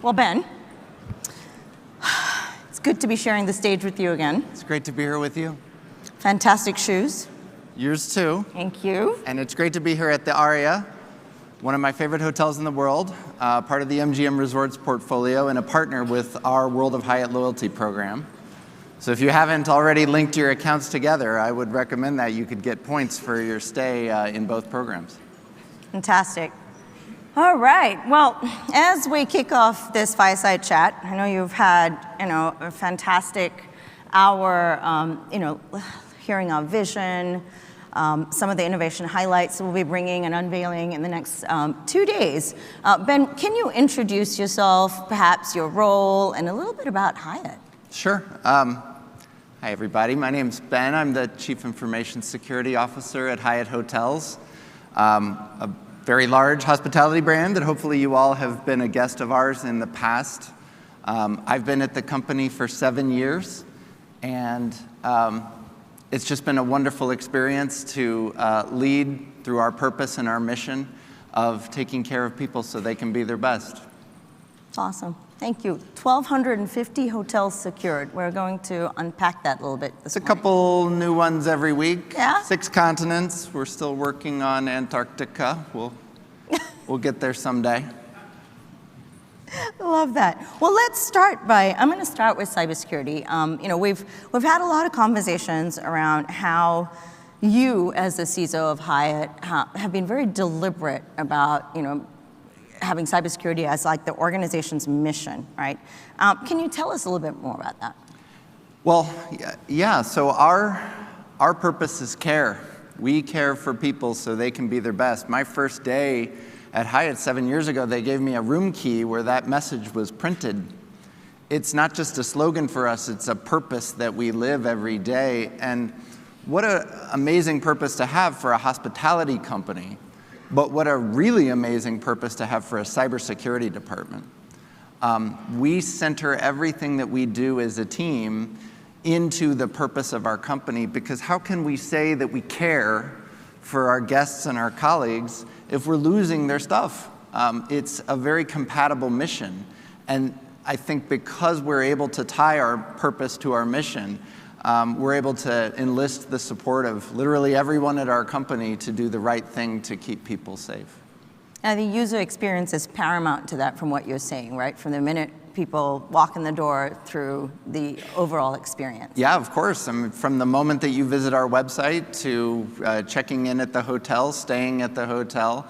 Well, Ben, it's good to be sharing the stage with you again. It's great to be here with you. Fantastic shoes. Yours too. Thank you. And it's great to be here at the Aria, one of my favorite hotels in the world, part of the MGM Resorts portfolio and a partner with our World of Hyatt loyalty program. So if you haven't already linked your accounts together, I would recommend that you could get points for your stay in both programs. Fantastic. All right. Well, as we kick off this fireside chat, I know you've had, a fantastic hour, hearing our vision, some of the innovation highlights we'll be bringing and unveiling in the next 2 days. Ben, can you introduce yourself, perhaps your role, and a little bit about Hyatt? Sure. Hi, everybody. My name's Ben. I'm the Chief Information Security Officer at Hyatt Hotels, a very large hospitality brand that hopefully you all have been a guest of ours in the past. I've been at the company for 7 years, and it's just been a wonderful experience to lead through our purpose and our mission of taking care of people so they can be their best. It's awesome. Thank you. 1,250 hotels secured. We're going to unpack that a little bit this morning. A couple new ones every week. Yeah? 6 continents. We're still working on Antarctica. We'll get there someday. I love that. Well, I'm going to start with cybersecurity. We've had a lot of conversations around how you, as the CXO of Hyatt, have been very deliberate about, having cybersecurity as like the organization's mission, right? Can you tell us a little bit more about that? Well, yeah. So our purpose is care. We care for people so they can be their best. My first day at Hyatt 7 years ago, they gave me a room key where that message was printed. It's not just a slogan for us, it's a purpose that we live every day. And what an amazing purpose to have for a hospitality company, but what a really amazing purpose to have for a cybersecurity department. We center everything that we do as a team into the purpose of our company, because how can we say that we care for our guests and our colleagues if we're losing their stuff? It's a very compatible mission. And I think because we're able to tie our purpose to our mission, we're able to enlist the support of literally everyone at our company to do the right thing to keep people safe. And the user experience is paramount to that from what you're saying, right? From the minute people walk in the door through the overall experience. Yeah, of course. I mean, from the moment that you visit our website to checking in at the hotel, staying at the hotel,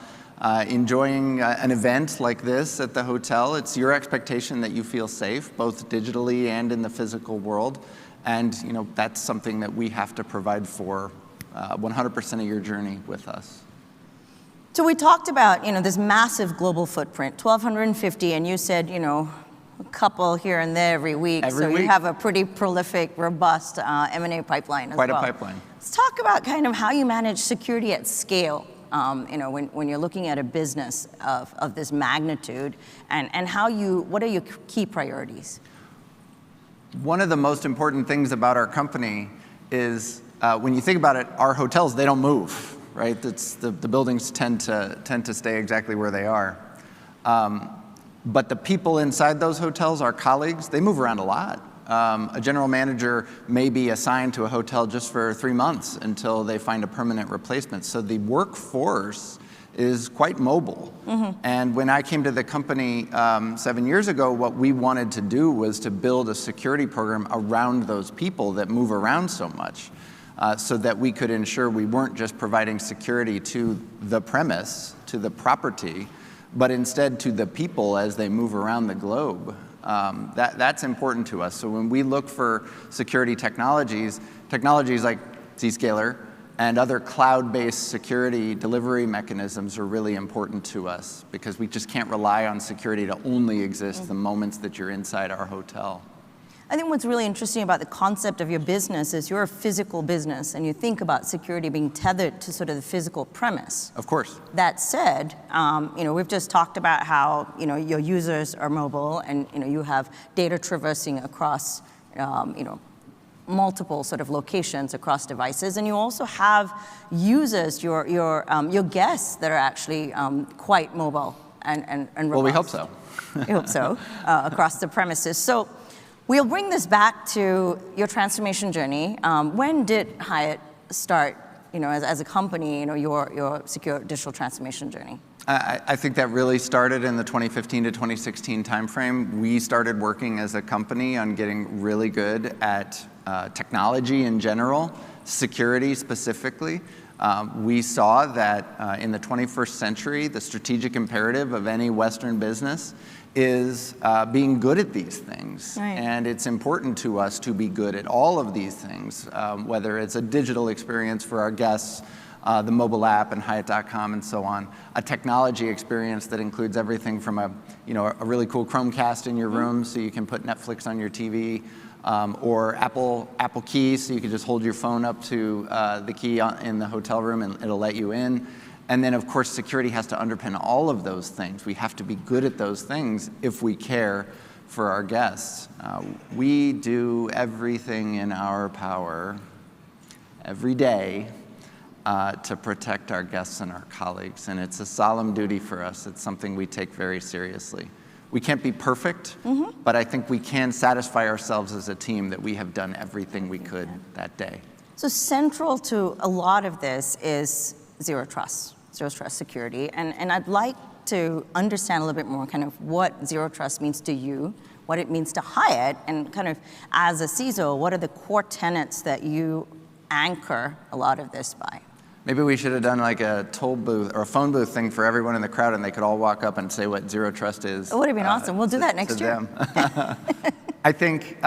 enjoying an event like this at the hotel, it's your expectation that you feel safe, both digitally and in the physical world. And that's something that we have to provide for 100% of your journey with us. So we talked about this massive global footprint, 1,250, and you said a couple here and there every week. Every week. You have a pretty prolific, robust M&A pipeline as well. Quite a pipeline. Let's talk about kind of how you manage security at scale. When you're looking at a business of this magnitude, and what are your key priorities? One of the most important things about our company is when you think about it, our hotels, they don't move, right? The buildings tend to stay exactly where they are. But the people inside those hotels, our colleagues, they move around a lot. A general manager may be assigned to a hotel just for 3 months until they find a permanent replacement. So the workforce is quite mobile. Mm-hmm. And when I came to the company 7 years ago, what we wanted to do was to build a security program around those people that move around so much, so that we could ensure we weren't just providing security to the premise, to the property, but instead to the people as they move around the globe. That's important to us. So when we look for security technologies like Zscaler and other cloud-based security delivery mechanisms are really important to us, because we just can't rely on security to only exist the moments that you're inside our hotel. I think what's really interesting about the concept of your business is you're a physical business, and you think about security being tethered to sort of the physical premise. Of course. That said, we've just talked about how your users are mobile, and you have data traversing across multiple sort of locations across devices, and you also have users, your guests that are actually quite mobile and Well, we hope robust. so. We hope so, across the premises. So we'll bring this back to your transformation journey. When did Hyatt start, as a company, your secure digital transformation journey? I think that really started in the 2015 to 2016 timeframe. We started working as a company on getting really good at technology in general, security specifically. We saw that in the 21st century, the strategic imperative of any Western business is being good at these things. Right. And it's important to us to be good at all of these things, whether it's a digital experience for our guests, the mobile app and Hyatt.com and so on, a technology experience that includes everything from a really cool Chromecast in your room so you can put Netflix on your TV, or Apple keys so you can just hold your phone up to the key in the hotel room and it'll let you in. And then of course security has to underpin all of those things. We have to be good at those things if we care for our guests. We do everything in our power every day to protect our guests and our colleagues, and it's a solemn duty for us. It's something we take very seriously. We can't be perfect, but I think we can satisfy ourselves as a team that we have done everything we could that day. So central to a lot of this is zero trust security, and I'd like to understand a little bit more kind of what zero trust means to you, what it means to Hyatt, and kind of as a CISO, what are the core tenets that you anchor a lot of this by? Maybe we should have done like a toll booth or a phone booth thing for everyone in the crowd and they could all walk up and say what zero trust is. It would have been awesome. We'll do that next year. I think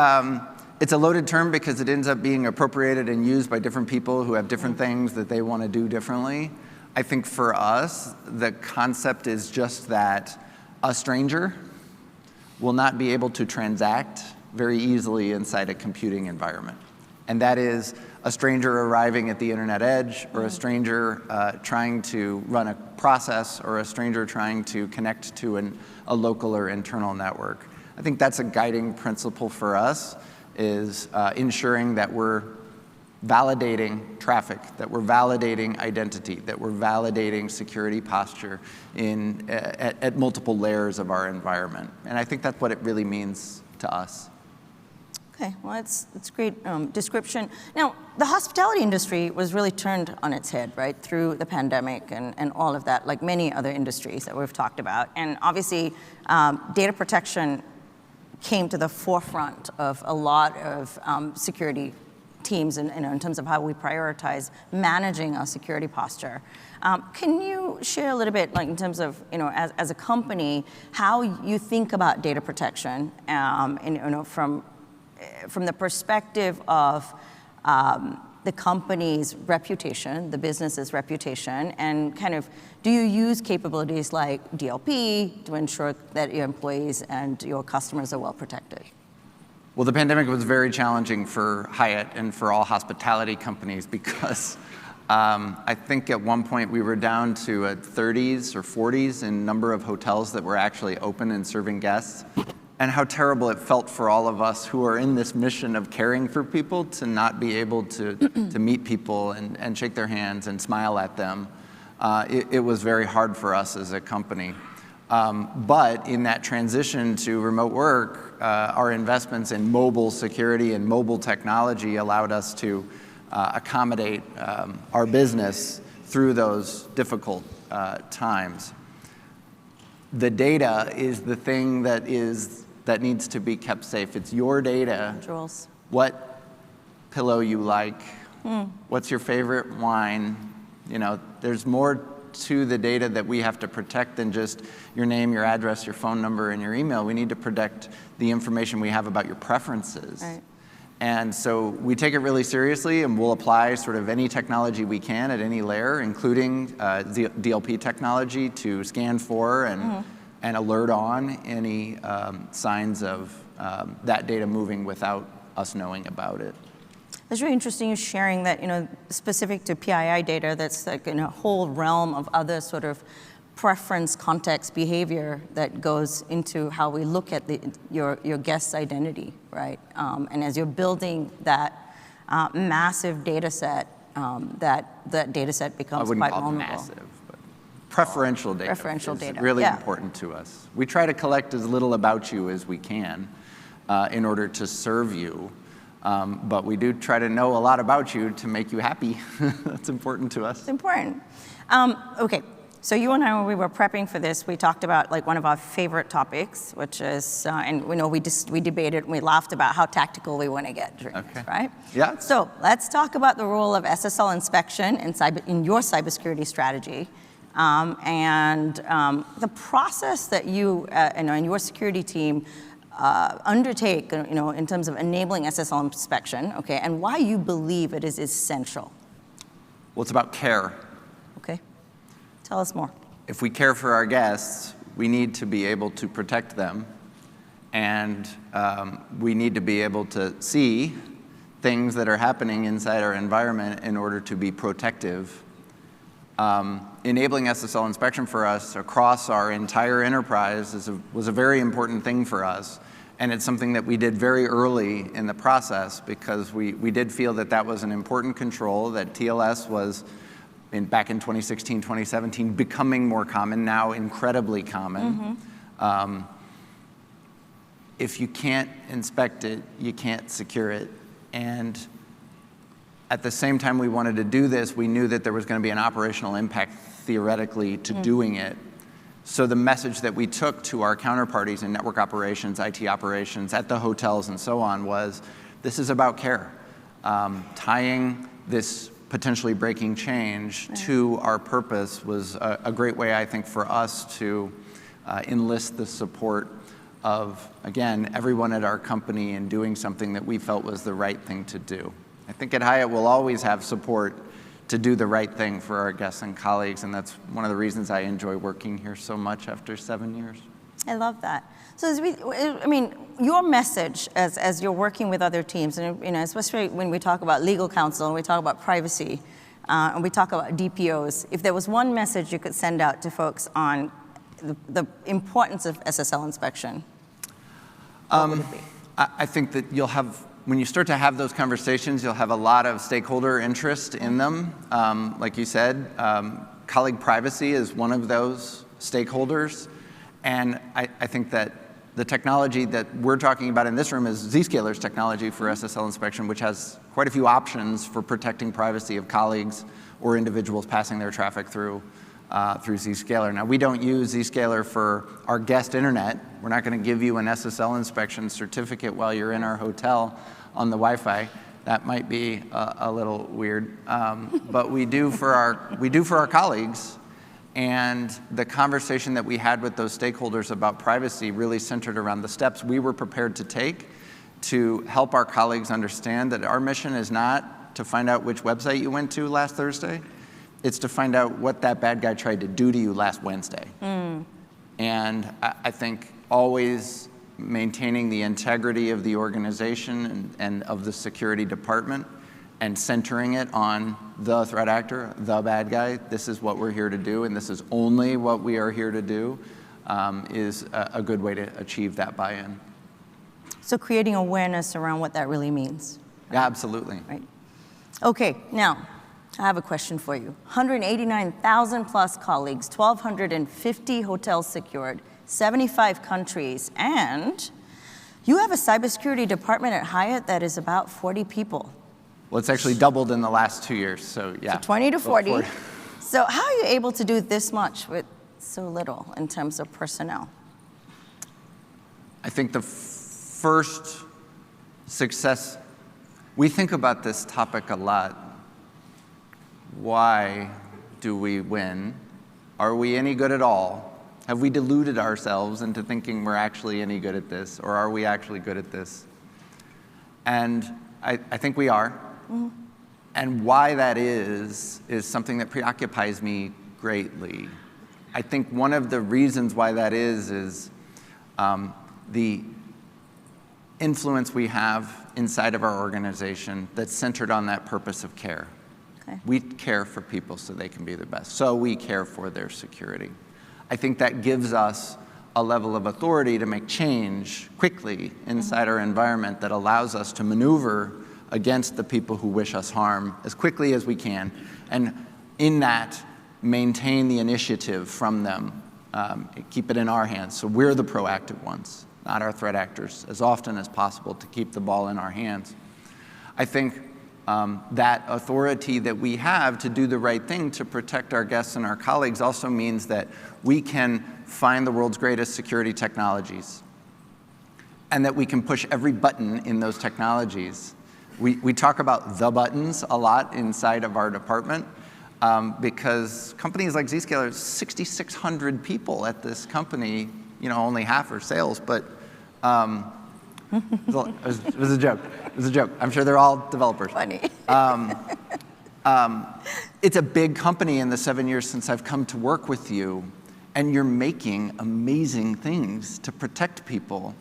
it's a loaded term because it ends up being appropriated and used by different people who have different things that they want to do differently. I think for us, the concept is just that a stranger will not be able to transact very easily inside a computing environment. And that is a stranger arriving at the internet edge, or a stranger trying to run a process, or a stranger trying to connect to a local or internal network. I think that's a guiding principle for us, is ensuring that we're validating traffic, that we're validating identity, that we're validating security posture at multiple layers of our environment. And I think that's what it really means to us. Okay, well, it's great description. Now, the hospitality industry was really turned on its head, right, through the pandemic and all of that, like many other industries that we've talked about. And obviously, data protection came to the forefront of a lot of security teams in terms of how we prioritize managing our security posture. Can you share a little bit, like in terms of, as a company, how you think about data protection, from the perspective of the company's reputation, the business's reputation, and kind of, do you use capabilities like DLP to ensure that your employees and your customers are well protected? Well, the pandemic was very challenging for Hyatt and for all hospitality companies because I think at one point we were down to 30s or 40s in number of hotels that were actually open and serving guests. And how terrible it felt for all of us who are in this mission of caring for people to not be able to meet people and shake their hands and smile at them. It was very hard for us as a company. But in that transition to remote work, our investments in mobile security and mobile technology allowed us to accommodate our business through those difficult times. The data is the thing that needs to be kept safe. It's your data. Jules. What pillow you like, what's your favorite wine. There's more to the data that we have to protect than just your name, your address, your phone number, and your email. We need to protect the information we have about your preferences. Right. And so we take it really seriously, and we'll apply sort of any technology we can at any layer, including DLP technology to scan for and alert on any signs of that data moving without us knowing about it. It's really interesting you sharing that, specific to PII data, that's like in a whole realm of other sort of preference, context, behavior that goes into how we look at your guest's identity, right? And as you're building that massive data set, that data set becomes quite vulnerable. I wouldn't call it massive, but Preferential data. Preferential is data, really yeah. important to us. We try to collect as little about you as we can in order to serve you. But we do try to know a lot about you to make you happy. That's important to us. It's important. Okay, so you and I, when we were prepping for this, we talked about like one of our favorite topics, which is, and we know we debated and we laughed about how tactical we want to get during this, right? Yeah. So let's talk about the role of SSL inspection in your cybersecurity strategy. And the process that you and your security team undertake, in terms of enabling SSL inspection, okay, and why you believe it is essential. Well, it's about care. Okay, tell us more. If we care for our guests, we need to be able to protect them, and we need to be able to see things that are happening inside our environment in order to be protective. Enabling SSL inspection for us across our entire enterprise was a very important thing for us. And it's something that we did very early in the process because we did feel that that was an important control, that TLS was, back in 2016, 2017, becoming more common, now incredibly common. Mm-hmm. If you can't inspect it, you can't secure it. And at the same time we wanted to do this, we knew that there was going to be an operational impact theoretically to doing it. So the message that we took to our counterparties in network operations, IT operations, at the hotels and so on was, this is about care. Tying this potentially breaking change to our purpose was a great way, I think, for us to enlist the support of, again, everyone at our company in doing something that we felt was the right thing to do. I think at Hyatt we'll always have support to do the right thing for our guests and colleagues, and that's one of the reasons I enjoy working here so much after 7 years. I love that. So your message as you're working with other teams, and especially when we talk about legal counsel and we talk about privacy, and we talk about DPOs, if there was one message you could send out to folks on the importance of SSL inspection, what would it be? I think that when you start to have those conversations, you'll have a lot of stakeholder interest in them. Like you said, colleague privacy is one of those stakeholders. And I think that the technology that we're talking about in this room is Zscaler's technology for SSL inspection, which has quite a few options for protecting privacy of colleagues or individuals passing their traffic through Zscaler. Now, we don't use Zscaler for our guest internet. We're not going to give you an SSL inspection certificate while you're in our hotel on the Wi-Fi. That might be a little weird, but we do for our colleagues. And the conversation that we had with those stakeholders about privacy really centered around the steps we were prepared to take to help our colleagues understand that our mission is not to find out which website you went to last Thursday. It's to find out what that bad guy tried to do to you last Wednesday. And I think always maintaining the integrity of the organization and of the security department and centering it on the threat actor, the bad guy, this is what we're here to do, and this is only what we are here to do, is a good way to achieve that buy-in. So creating awareness around what that really means. Right? Yeah, absolutely. Right. Okay, now, I have a question for you. 189,000 plus colleagues, 1,250 hotels secured, 75 countries, and you have a cybersecurity department at Hyatt that is about 40 people. Well, it's actually doubled in the last 2 years, so yeah. So 20 to 40. So how are you able to do this much with so little in terms of personnel? I think the first success, we think about this topic a lot. Why do we win? Are we any good at all? Have we deluded ourselves into thinking we're actually any good at this, or are we actually good at this? And I think we are. Mm-hmm. And why that is something that preoccupies me greatly. I think one of the reasons why that is the influence we have inside of our organization that's centered on that purpose of care. Okay. We care for people so they can be their best. So we care for their security. I think that gives us a level of authority to make change quickly inside our environment that allows us to maneuver against the people who wish us harm as quickly as we can. And in that, maintain the initiative from them, keep it in our hands. So we're the proactive ones, not our threat actors, as often as possible to keep the ball in our hands. I think that authority that we have to do the right thing to protect our guests and our colleagues also means that we can find the world's greatest security technologies and that we can push every button in those technologies. We talk about the buttons a lot inside of our department because companies like Zscaler, 6,600 people at this company, only half are sales, but it was a joke. It was a joke. I'm sure they're all developers. Funny. It's a big company in the 7 years since I've come to work with you, and you're making amazing things to protect people.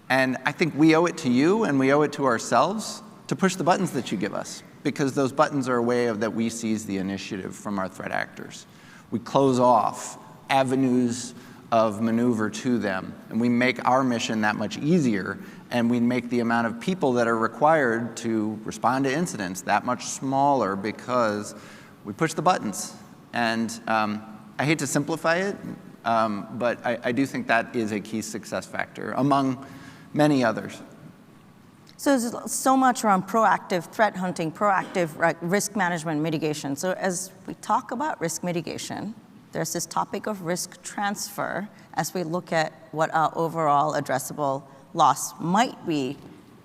And I think we owe it to you and we owe it to ourselves to push the buttons that you give us, because those buttons are a way that we seize the initiative from our threat actors. We close off avenues of maneuver to them, and we make our mission that much easier, and we make the amount of people that are required to respond to incidents that much smaller because we push the buttons. And I hate to simplify it, but I do think that is a key success factor among many others. So there's so much around proactive threat hunting, proactive risk management mitigation. So as we talk about risk mitigation, there's this topic of risk transfer as we look at what our overall addressable loss might be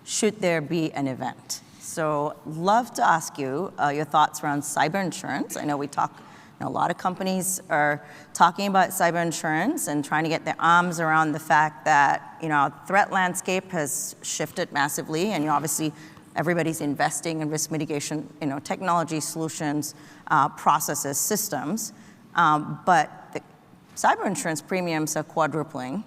should there be an event. So love to ask you your thoughts around cyber insurance. I know we talk, a lot of companies are talking about cyber insurance and trying to get their arms around the fact that, threat landscape has shifted massively, and obviously everybody's investing in risk mitigation, technology solutions, processes, systems. But the cyber insurance premiums are quadrupling,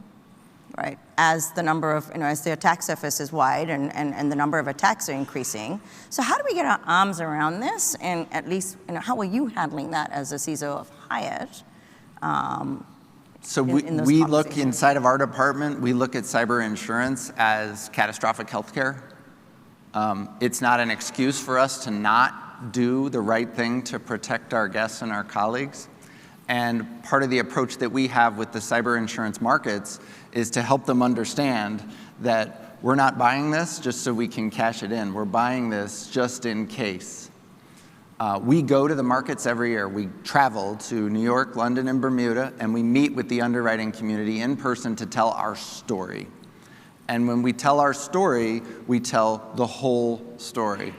right? As the number of, as the attack surface is wide and the number of attacks are increasing. So how do we get our arms around this? And at least, how are you handling that as a CXO of Hyatt? So we look inside of our department, we look at cyber insurance as catastrophic healthcare. It's not an excuse for us to not do the right thing to protect our guests and our colleagues. And part of the approach that we have with the cyber insurance markets is to help them understand that we're not buying this just so we can cash it in. We're buying this just in case. We go to the markets every year. We travel to New York, London, and Bermuda, and we meet with the underwriting community in person to tell our story. And when we tell our story, we tell the whole story.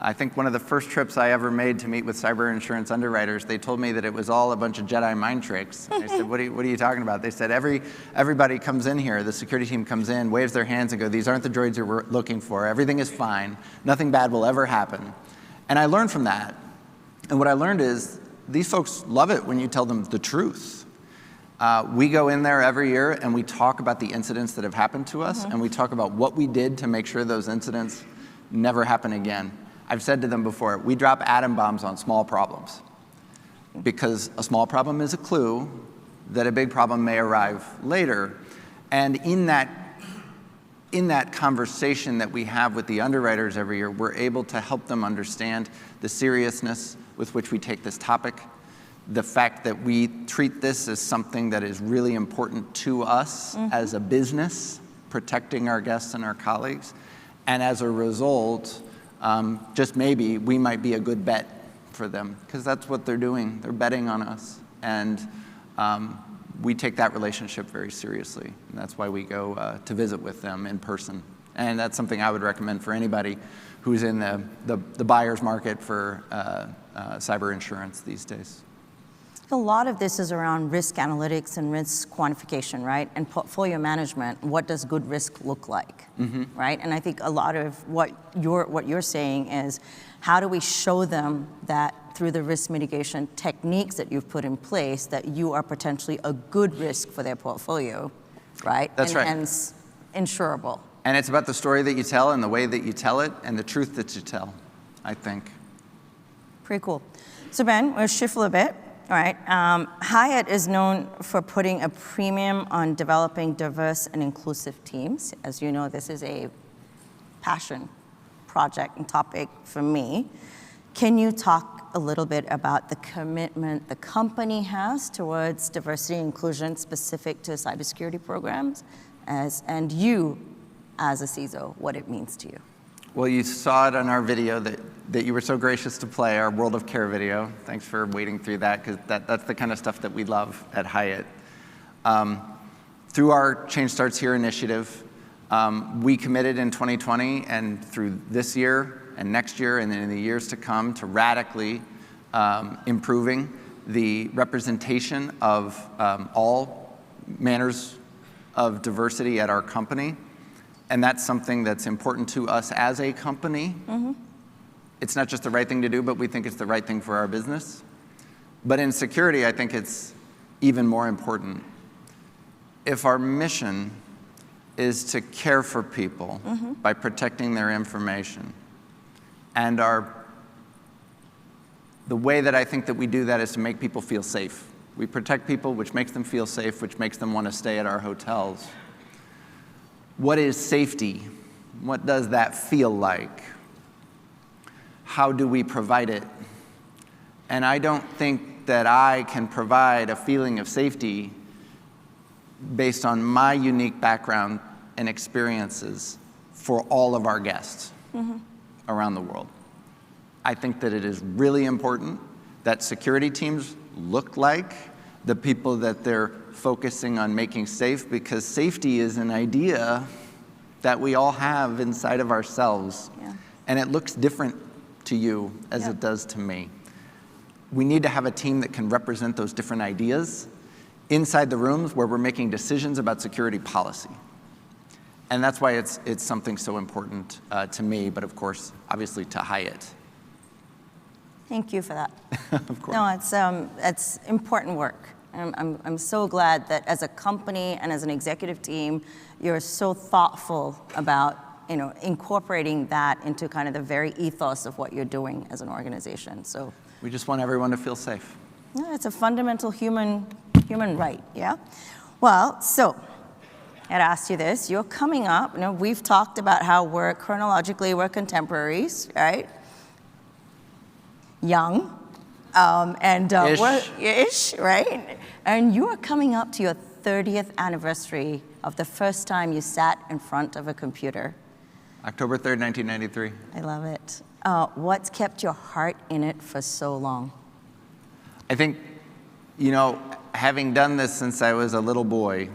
I think one of the first trips I ever made to meet with cyber insurance underwriters, they told me that it was all a bunch of Jedi mind tricks. I said, what are you talking about? They said, everybody comes in here, the security team comes in, waves their hands and go, these aren't the droids that we're looking for. Everything is fine. Nothing bad will ever happen. And I learned from that. And what I learned is these folks love it when you tell them the truth. We go in there every year and we talk about the incidents that have happened to us, and we talk about what we did to make sure those incidents never happen again. I've said to them before, we drop atom bombs on small problems because a small problem is a clue that a big problem may arrive later. And in that conversation that we have with the underwriters every year, we're able to help them understand the seriousness with which we take this topic, the fact that we treat this as something that is really important to us as a business, protecting our guests and our colleagues. And as a result, just maybe we might be a good bet for them, because that's what they're doing. They're betting on us. And we take that relationship very seriously. And that's why we go to visit with them in person. And that's something I would recommend for anybody who's in the buyer's market for cyber insurance these days. A lot of this is around risk analytics and risk quantification, right? And portfolio management. What does good risk look like, right? And I think a lot of what you're saying is, how do we show them that through the risk mitigation techniques that you've put in place, that you are potentially a good risk for their portfolio, right? That's right. And insurable. And it's about the story that you tell and the way that you tell it and the truth that you tell, I think. Pretty cool. So Ben, we'll shift a little bit. All right. Hyatt is known for putting a premium on developing diverse and inclusive teams. As you know, this is a passion project and topic for me. Can you talk a little bit about the commitment the company has towards diversity and inclusion specific to cybersecurity programs, and you, as a CISO, what it means to you? Well, you saw it on our video that you were so gracious to play, our World of Care video. Thanks for wading through that, because that's the kind of stuff that we love at Hyatt. Through our Change Starts Here initiative, we committed in 2020 and through this year and next year and then in the years to come to radically improving the representation of all manners of diversity at our company. And that's something that's important to us as a company. Mm-hmm. It's not just the right thing to do, but we think it's the right thing for our business. But in security, I think it's even more important. If our mission is to care for people mm-hmm. by protecting their information, and the way that I think that we do that is to make people feel safe. We protect people, which makes them feel safe, which makes them want to stay at our hotels. What is safety? What does that feel like? How do we provide it? And I don't think that I can provide a feeling of safety based on my unique background and experiences for all of our guests mm-hmm. around the world. I think that it is really important that security teams look like the people that they're focusing on making safe, because safety is an idea that we all have inside of ourselves. Yeah. And it looks different to you as it does to me. We need to have a team that can represent those different ideas inside the rooms where we're making decisions about security policy. And that's why it's something so important to me, but of course, obviously to Hyatt. Thank you for that. Of course. No, it's important work. I'm so glad that as a company and as an executive team, you're so thoughtful about incorporating that into kind of the very ethos of what you're doing as an organization. So we just want everyone to feel safe. Yeah, it's a fundamental human right. Yeah. Well, so I'd ask you this: you're coming up. We've talked about how chronologically we're contemporaries, right? Young. Ish, right? And you are coming up to your 30th anniversary of the first time you sat in front of a computer. October 3rd, 1993. I love it. What's kept your heart in it for so long? I think, having done this since I was a little boy,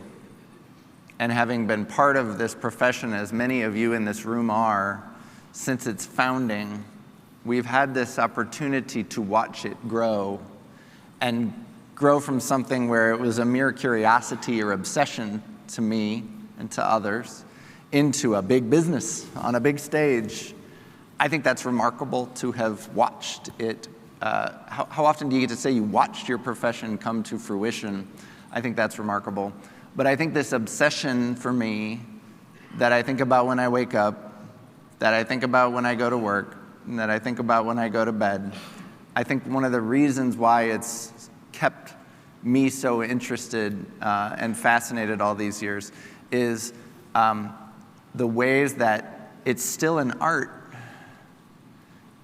and having been part of this profession, as many of you in this room are, since its founding, we've had this opportunity to watch it grow, and grow from something where it was a mere curiosity or obsession to me and to others into a big business on a big stage. I think that's remarkable to have watched it. How often do you get to say you watched your profession come to fruition? I think that's remarkable. But I think this obsession for me, that I think about when I wake up, that I think about when I go to work, and that I think about when I go to bed, I think one of the reasons why it's kept me so interested and fascinated all these years is the ways that it's still an art.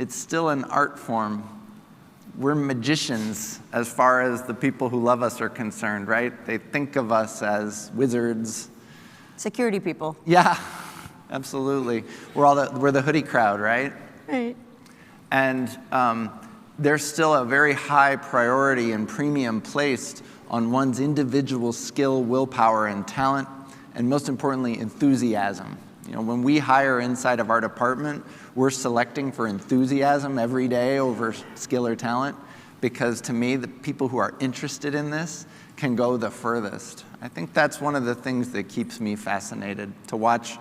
It's still an art form. We're magicians as far as the people who love us are concerned, right? They think of us as wizards. Security people. Yeah, absolutely. We're the hoodie crowd, right? Right. And there's still a very high priority and premium placed on one's individual skill, willpower, and talent, and most importantly, enthusiasm. When we hire inside of our department, we're selecting for enthusiasm every day over skill or talent, because to me, the people who are interested in this can go the furthest. I think that's one of the things that keeps me fascinated, to watch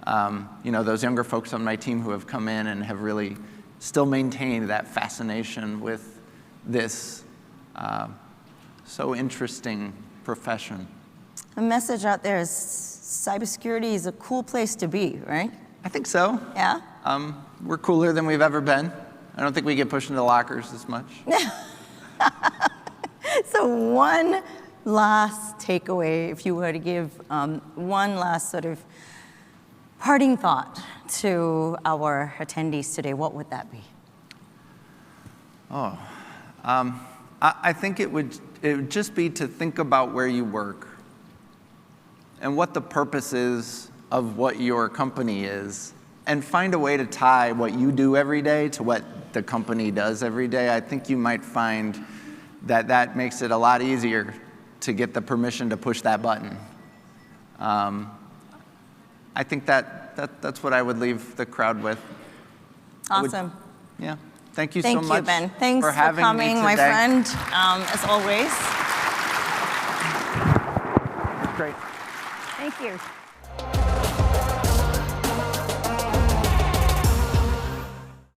those younger folks on my team who have come in and have really still maintained that fascination with this so interesting profession. The message out there is cybersecurity is a cool place to be, right? I think so. Yeah? We're cooler than we've ever been. I don't think we get pushed into lockers as much. So one last takeaway, if you were to give one last sort of parting thought to our attendees today, what would that be? I think it would just be to think about where you work and what the purpose is of what your company is, and find a way to tie what you do every day to what the company does every day. I think you might find that that makes it a lot easier to get the permission to push that button. I think that's what I would leave the crowd with. Awesome. Yeah. Thank you Thank so much you, Ben. Thanks for having coming, me my today. friend, as always. Great. Thank you.